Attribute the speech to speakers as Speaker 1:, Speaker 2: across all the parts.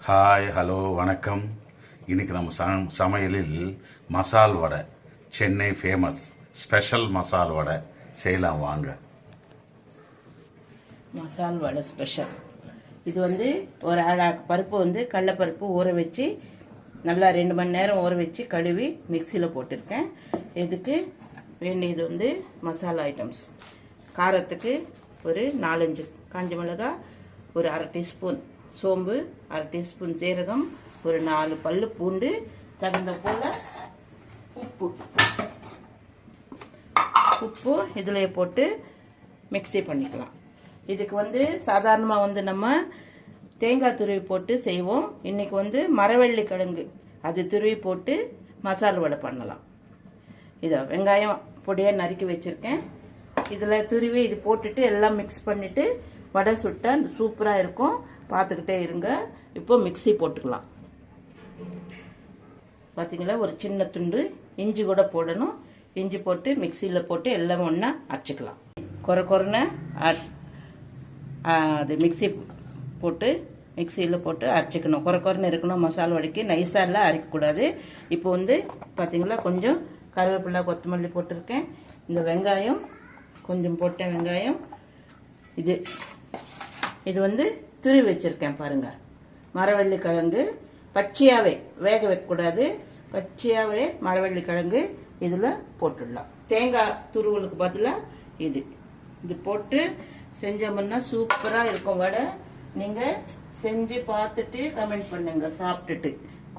Speaker 1: Hi hello வணக்கம். இன்னைக்கு நம்ம சமையலில் மசால் வடை, சென்னை ஃபேமஸ் ஸ்பெஷல் மசால் வடை செய்யலாம் வாங்க.
Speaker 2: மசால் வடை ஸ்பெஷல். இது ஒரு பருப்பு கடலைப்பருப்பு ஊற வச்சு நல்லா 2 மணி நேரம் ஊற வச்சு கழுவி மிக்சியில் போட்டிருக்கேன். இதுக்கு வேண்டியது மசாலா ஐட்டம்ஸ். காரத்துக்கு ஒரு 4-5 காஞ்ச மிளகாய், ஒரு 1/2 டீஸ்பூன் சோம்பு, 1/2 டீஸ்பூன் சீரகம், ஒரு 4 பல்லு பூண்டு, தகுந்த போல உப்பு இதில் போட்டு மிக்ஸி பண்ணிக்கலாம். இதுக்கு சாதாரணமாக நம்ம தேங்காய் துருவி போட்டு செய்வோம். இன்னைக்கு மரவள்ளி கிழங்கு அது துருவி போட்டு மசால் வடை பண்ணலாம். இதை வெங்காயம் பொடியாக நறுக்கி வச்சுருக்கேன். இதில் துருவி இது போட்டுட்டு எல்லாம் மிக்ஸ் பண்ணிவிட்டு வடை சுட்டா சூப்பராக இருக்கும். பார்த்துக்கிட்டே இருங்க. இப்போ மிக்ஸி போட்டுக்கலாம். பார்த்தீங்களா, ஒரு சின்ன துண்டு இஞ்சி கூட போடணும். இஞ்சி போட்டு மிக்சியில் போட்டு எல்லாம் ஒன்றா அரைச்சிக்கலாம். கொரன்னு அது மிக்சியில் போட்டு அரைச்சிக்கணும். கொரன்னு இருக்கணும். மசாலா வடைக்கு நைஸாலாம் அரைக்கக்கூடாது. இப்போ பார்த்தீங்களா, கொஞ்சம் கருவேப்பிலை, கொத்தமல்லி போட்டிருக்கேன். இந்த வெங்காயம் கொஞ்சம் போட்டேன். வெங்காயம் இது துருவி வச்சிருக்கேன் பாருங்க. மரவள்ளி கிழங்கு பச்சையாவே வேக வைக்கக்கூடாது. பச்சையாவே மரவள்ளி கிழங்கு இதில் போட்டுடலாம். தேங்காய் துருவலுக்கு பதிலாக இது போட்டு செஞ்சோம்னா சூப்பராக இருக்கும் வடை. நீங்கள் செஞ்சு பார்த்துட்டு கமெண்ட் பண்ணுங்க. சாப்பிட்டுட்டு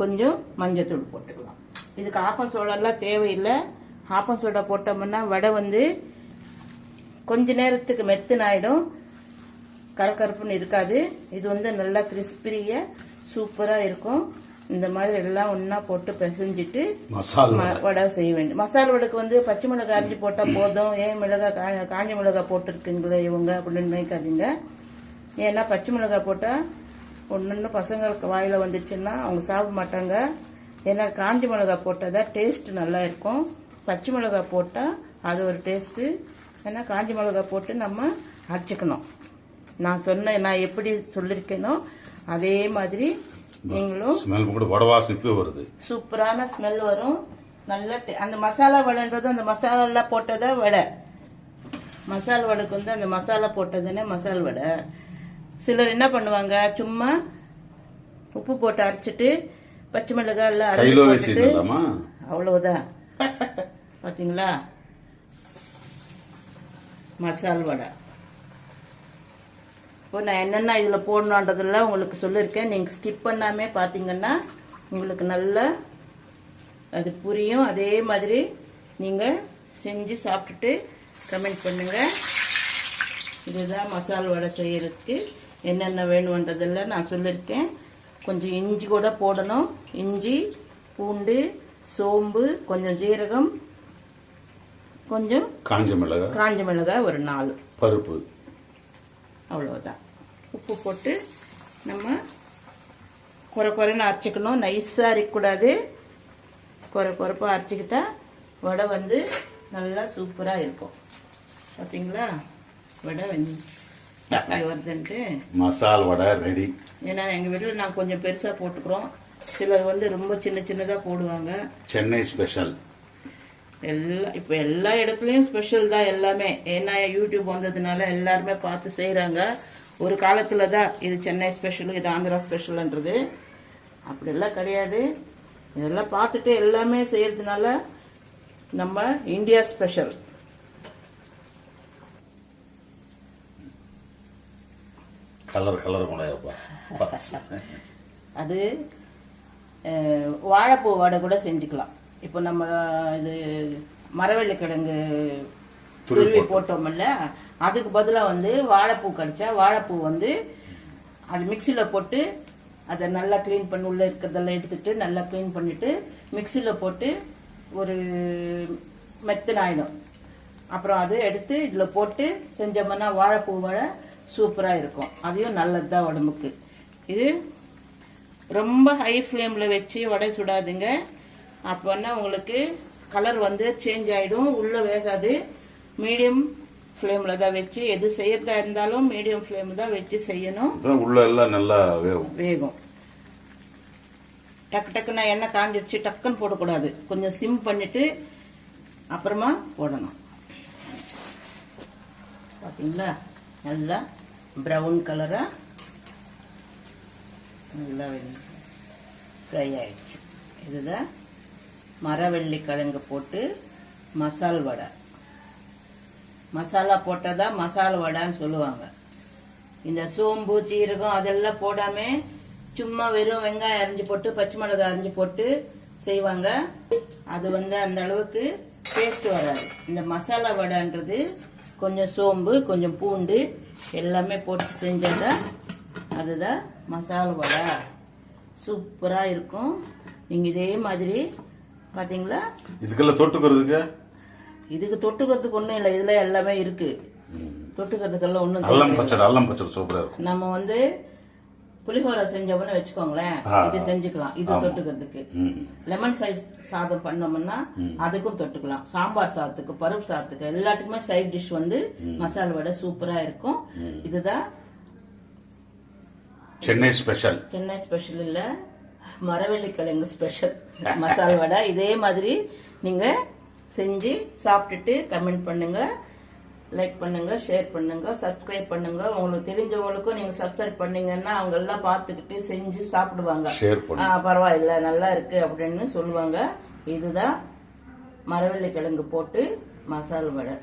Speaker 2: கொஞ்சம் மஞ்சத்தூள் போட்டுக்கலாம். இதுக்கு ஆப்பம் சோடாலாம் தேவையில்லை. ஆப்பம் சோடா போட்டோம்னா வடை கொஞ்ச நேரத்துக்கு மெத்துனாயிடும், கரகரப்புன்னு இருக்காது. இது நல்லா கிறிஸ்பிரியா சூப்பராக இருக்கும். இந்த மாதிரி எல்லாம் ஒன்றா போட்டு பிசைஞ்சிட்டு வடை செய்ய வேண்டும். மசால் வடைக்கு பச்சை மிளகாய் அரிஞ்சு போட்டால் போதும். ஏன் காஞ்ச மிளகாய் போட்டிருக்கீங்களே இவங்க அப்படின்னு நினைக்காதீங்க. ஏன்னா பச்சை மிளகாய் போட்டால் ஒன்று பசங்களுக்கு வாயில் வந்துடுச்சுன்னா அவங்க சாப்பிட மாட்டாங்க. ஏன்னா காஞ்ச மிளகாய் போட்டால் தான் டேஸ்ட் நல்லா இருக்கும். பச்சை மிளகாய் போட்டால் அது ஒரு டேஸ்ட்டு. ஏன்னா காஞ்ச மிளகாய் போட்டு நம்ம அரைச்சிக்கணும். நான் எப்படி சொல்லியிருக்கேனோ அதே மாதிரி நீங்களும்
Speaker 1: வருது.
Speaker 2: சூப்பரான ஸ்மெல் வரும். நல்ல அந்த மசாலா வடைன்றது அந்த மசாலா போட்டதா வடை. மசால் வடைக்கு அந்த மசாலா போட்டதுன்னே மசால் வடை. சிலர் என்ன பண்ணுவாங்க, சும்மா உப்பு போட்டு அரைச்சிட்டு பச்சை மிளகாய் எல்லாம் அரைச்சி போட்டுட்டு அவ்வளவுதான். பாத்தீங்களா, மசால் வடை. இப்போ நான் என்னென்ன இதில் போடணுன்றதெல்லாம் உங்களுக்கு சொல்லியிருக்கேன். நீங்கள் ஸ்கிப் பண்ணாமே பார்த்தீங்கன்னா உங்களுக்கு நல்லா அது புரியும். அதே மாதிரி நீங்கள் செஞ்சு சாப்பிட்டுட்டு கமெண்ட் பண்ணுங்கள். இதுதான் மசால் வடை செய்யறதுக்கு என்னென்ன வேணுன்றதெல்லாம் நான் சொல்லியிருக்கேன். கொஞ்சம் இஞ்சி கூட போடணும். இஞ்சி, பூண்டு, சோம்பு, கொஞ்சம் ஜீரகம், கொஞ்சம் காஞ்ச மிளகாய் ஒரு 4
Speaker 1: பருப்பு,
Speaker 2: அவ்வளோதான். உப்பு போட்டு நம்ம குறைன்னு அரைச்சிக்கணும். நைஸாக அரைக்கக்கூடாது. குறைப்பாக அரைச்சிக்கிட்டா வடை நல்லா சூப்பராக இருக்கும். பார்த்தீங்களா, வடை வருதுன்ட்டு
Speaker 1: மசால் வடை ரெடி.
Speaker 2: ஏன்னா எங்கள் வீட்டில் நான் கொஞ்சம் பெருசாக போட்டுக்கிறோம். சிலர் ரொம்ப சின்னதாக போடுவாங்க.
Speaker 1: சென்னை ஸ்பெஷல்.
Speaker 2: இப்போ எல்லா இடத்துலையும் ஸ்பெஷல் தான் எல்லாமே. ஏன்னா யூடியூப் வந்ததுனால எல்லாருமே பார்த்து செய்கிறாங்க. ஒரு காலத்தில் தான் இது சென்னை ஸ்பெஷல், இது ஆந்திரா ஸ்பெஷல்ன்றது. அப்படியெல்லாம் கிடையாது. இதெல்லாம் பார்த்துட்டு எல்லாமே செய்யறதுனால நம்ம இந்தியா ஸ்பெஷல். அது வாழைப்பூ வடை கூட செஞ்சுக்கலாம். இப்போ நம்ம இது மரவள்ளி கிழங்கு துருவி போட்டோம்ல, அதுக்கு பதிலாக வாழைப்பூ கிடைச்சா வாழைப்பூ அது மிக்சியில் போட்டு அதை நல்லா க்ளீன் பண்ணி உள்ளே இருக்கிறதெல்லாம் எடுத்துட்டு நல்லா க்ளீன் பண்ணிட்டு மிக்சியில் போட்டு ஒரு மெத்தனாயிடும். அப்புறம் அது எடுத்து இதில் போட்டு செஞ்சோம்னா வாழைப்பூ வடை சூப்பராக இருக்கும். அதையும் நல்லது தான் உடம்புக்கு. இது ரொம்ப ஹை ஃப்ளேமில் வச்சு வடை சுடாதுங்க. அப்போன்னா உங்களுக்கு கலர் சேஞ்ச் ஆகிடும், உள்ளே வேகாது. மீடியம் ஃப்ளேமில் தான் வச்சு எது செய்யறதா இருந்தாலும் மீடியம் ஃப்ளேம் தான் வச்சு செய்யணும்.
Speaker 1: உள்ள எல்லாம் நல்லா வேகும்.
Speaker 2: டக்கு டக்குன்னா எண்ணெய் காஞ்சிடுச்சு டக்குன்னு போடக்கூடாது. கொஞ்சம் சிம் பண்ணிட்டு அப்புறமா போடணும். பார்த்தீங்களா, நல்லா ப்ரௌன் கலரா நல்லா ஃப்ரை ஆயிடுச்சு. இதுதான் மரவள்ளி கிழங்கு போட்டு மசால் வடை. மசாலா போட்டதா மசால் வடைன்னு சொல்லுவாங்க. இந்த சோம்பு சீரகம் அதெல்லாம் போடாம சும்மா வெறும் வெங்காயம் அரிஞ்சு போட்டு பச்சை மிளகாய் அரிஞ்சு போட்டு செய்வாங்க. அது அந்த அளவுக்கு டேஸ்ட் வராது. இந்த மசாலா வடைன்றது கொஞ்சம் சோம்பு கொஞ்சம் பூண்டு எல்லாமே போட்டு செஞ்சதா அதுதான் மசாலா வடை. சூப்பரா இருக்கும். நீங்க இதே மாதிரி பாத்தீங்களா.
Speaker 1: இதுக்கெல்லாம் தொட்டுக்கிறதுக்கு
Speaker 2: இதுக்கு தொட்டுக்கிறதுக்கு ஒண்ணும் இல்லை. இதுல எல்லாமே இருக்கு. தொட்டுக்கிறதுக்கெல்லாம் ஒண்ணும்
Speaker 1: அல்லம் பச்சடி சூப்பரா இருக்கும்.
Speaker 2: நம்ம புளிஹோரை செஞ்சோம்னு வச்சுக்கோங்களேன், இது செஞ்சுக்கலாம். இது தொட்டுக்கிறதுக்கு லெமன் சைட் சாதம் பண்ணோம்னா அதுக்கும் தொட்டுக்கலாம். சாம்பார் சாதத்துக்கு பருப்பு சாதத்துக்கு எல்லாத்துக்குமே சைட் டிஷ் மசால் வடை சூப்பரா இருக்கும். இதுதான்
Speaker 1: சென்னை ஸ்பெஷல்.
Speaker 2: சென்னை ஸ்பெஷல் இல்ல, மரவள்ளி கிழங்கு ஸ்பெஷல் மசால் வடை. இதே மாதிரி நீங்க செஞ்சு சாப்பிட்டுட்டு கமெண்ட் பண்ணுங்க, லைக் பண்ணுங்க, ஷேர் பண்ணுங்க, சப்ஸ்கிரைப் பண்ணுங்க. உங்களுக்கு தெரிஞ்சவங்களுக்கும் நீங்க சப்ஸ்கிரைப் பண்ணீங்கன்னா அவங்க எல்லாம் பார்த்துக்கிட்டு செஞ்சு சாப்பிடுவாங்க. பரவாயில்ல நல்லா இருக்கு அப்படின்னு சொல்லுவாங்க. இதுதான் மரவள்ளி கிழங்கு போட்டு மசால் வடை.